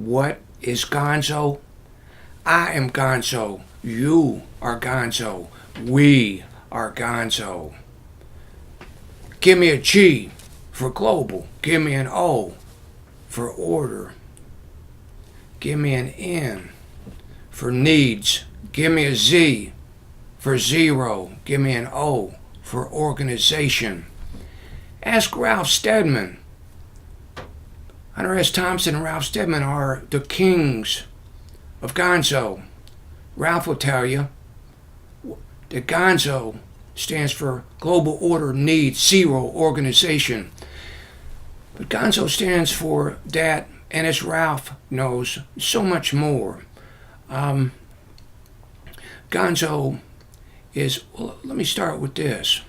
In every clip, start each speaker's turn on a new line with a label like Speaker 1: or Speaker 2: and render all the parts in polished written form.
Speaker 1: What is Gonzo? I am Gonzo. You are Gonzo. We are Gonzo. Give me a G for global. Give me an O for order. Give me an N for needs. Give me a Z for zero. Give me an O for organization. Ask Ralph Steadman. Hunter S. Thompson and Ralph Steadman are the kings of Gonzo. Ralph will tell you that Gonzo stands for Global Order Needs Zero Organization. But Gonzo stands for that, and as Ralph knows, so much more. Gonzo is, well, let me start with this.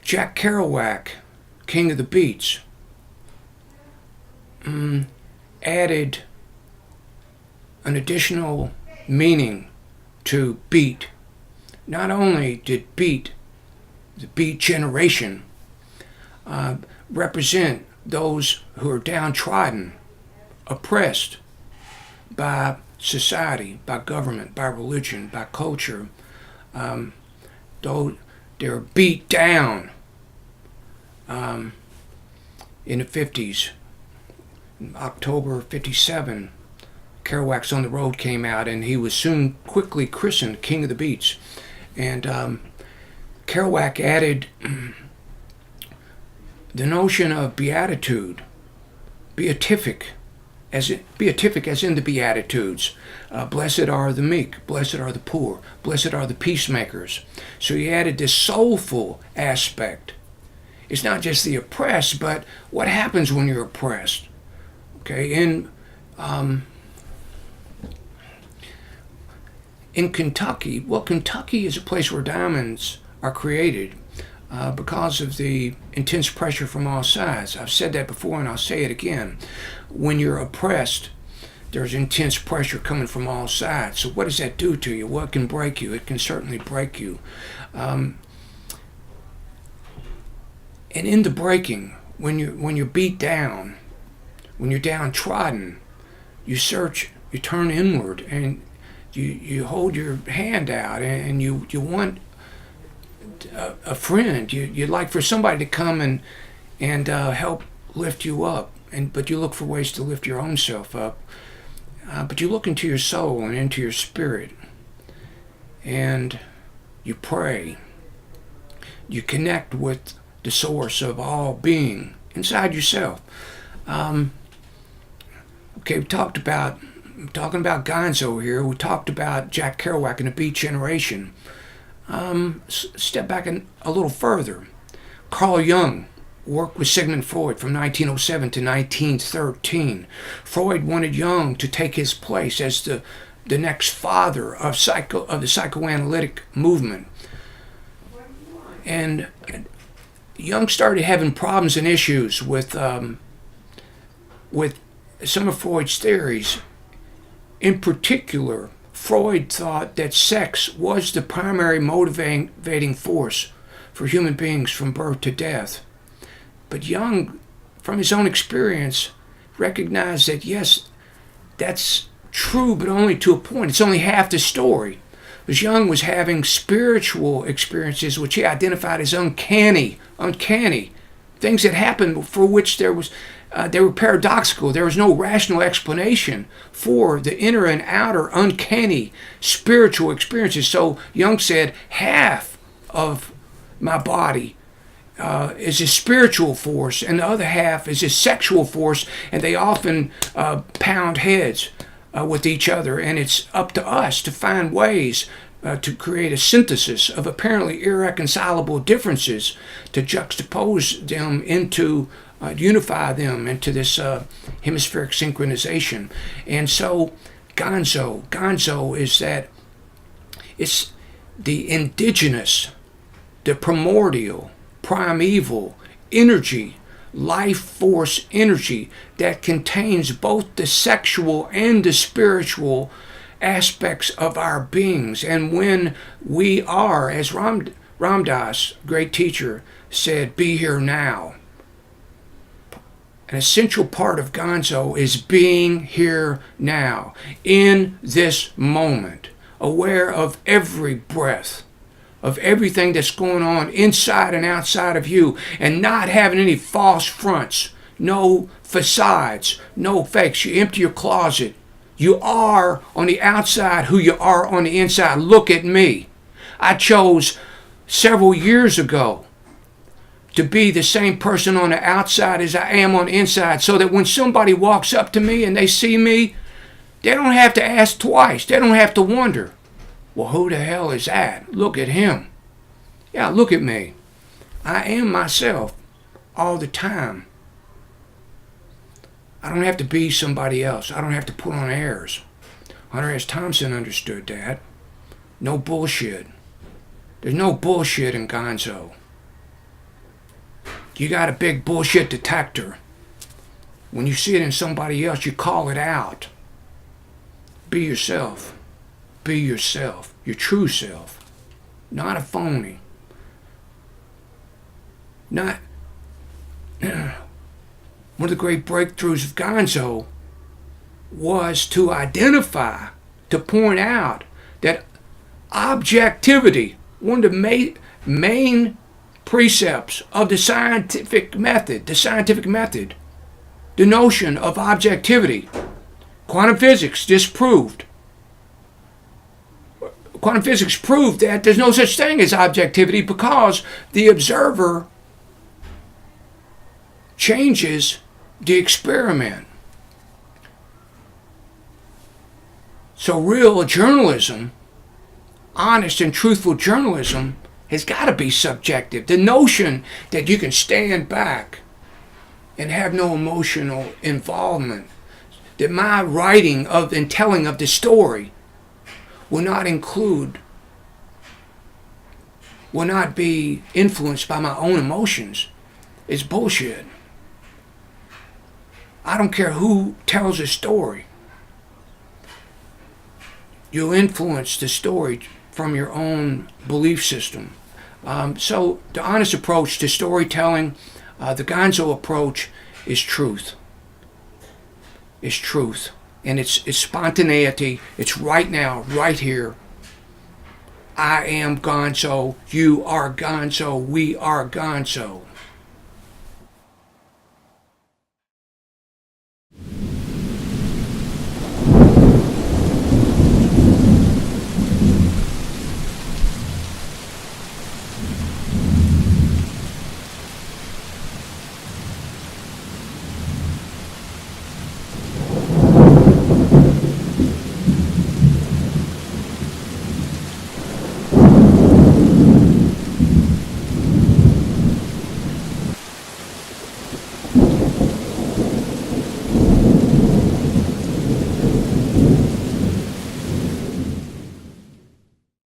Speaker 1: Jack Kerouac, King of the Beats, added an additional meaning to beat. Not only did beat, the beat generation, represent those who are downtrodden, oppressed by society, by government, by religion, by culture, though they're beat down in the 50s. In October 57, Kerouac's On the Road came out, and he was soon quickly christened King of the Beats. And Kerouac added the notion of beatitude, beatific as in the Beatitudes. Blessed are the meek, blessed are the poor, blessed are the peacemakers. So he added this soulful aspect. It's not just the oppressed, but what happens when you're oppressed. Okay, in Kentucky, well, Kentucky is a place where diamonds are created because of the intense pressure from all sides. I've said that before, and I'll say it again. When you're oppressed, there's intense pressure coming from all sides. So what does that do to you? Well, it can break you. It can certainly break you. And in the breaking, when you're beat down, when you're downtrodden, you search, you turn inward, and you hold your hand out, and you want a friend. You'd like for somebody to come and help lift you up, but you look for ways to lift your own self up. But you look into your soul and into your spirit, and you pray. You connect with the source of all being inside yourself. Okay, talking about Gonzo here. We talked about Jack Kerouac and the Beat Generation. Step back a little further. Carl Jung worked with Sigmund Freud from 1907 to 1913. Freud wanted Jung to take his place as the next father of the psychoanalytic movement. And Jung started having problems and issues with some of Freud's theories. In particular, Freud thought that sex was the primary motivating force for human beings from birth to death. But Jung, from his own experience, recognized that yes, that's true, but only to a point. It's only half the story. Because Jung was having spiritual experiences which he identified as uncanny, things that happened for which they were paradoxical. There was no rational explanation for the inner and outer uncanny spiritual experiences. So Jung said, half of my body is a spiritual force, and the other half is a sexual force, and they often pound heads with each other, and it's up to us to find ways to create a synthesis of apparently irreconcilable differences, to juxtapose them into unify them into this hemispheric synchronization. And so Gonzo is that it's the indigenous, the primordial, primeval energy, life force energy that contains both the sexual and the spiritual aspects of our beings. And when we are, as Ram Dass, great teacher, said, be here now. An essential part of Gonzo is being here now, in this moment, aware of every breath, of everything that's going on inside and outside of you, and not having any false fronts, no facades, no fakes. You empty your closet. You are on the outside who you are on the inside. Look at me. I chose several years ago to be the same person on the outside as I am on the inside, so that when somebody walks up to me and they see me, they don't have to ask twice. They don't have to wonder, well, who the hell is that? Look at him. Yeah, look at me. I am myself all the time. I don't have to be somebody else. I don't have to put on airs. Hunter S. Thompson understood that. No bullshit. There's no bullshit in Gonzo. You got a big bullshit detector. When you see it in somebody else, you call it out. Be yourself. Be yourself. Your true self. Not a phony. Not... One of the great breakthroughs of Gonzo was to identify, to point out that objectivity, one of the main precepts of the scientific method, the notion of objectivity, quantum physics disproved. Quantum physics proved that there's no such thing as objectivity, because the observer changes the experiment. So real journalism, honest and truthful journalism, has got to be subjective. The notion that you can stand back and have no emotional involvement, that my writing of and telling of the story will not be influenced by my own emotions, is bullshit. I don't care who tells a story. You'll influence the story from your own belief system. So the honest approach to storytelling, the Gonzo approach, is truth. It's truth. And it's spontaneity. It's right now, right here. I am Gonzo. You are Gonzo. We are Gonzo.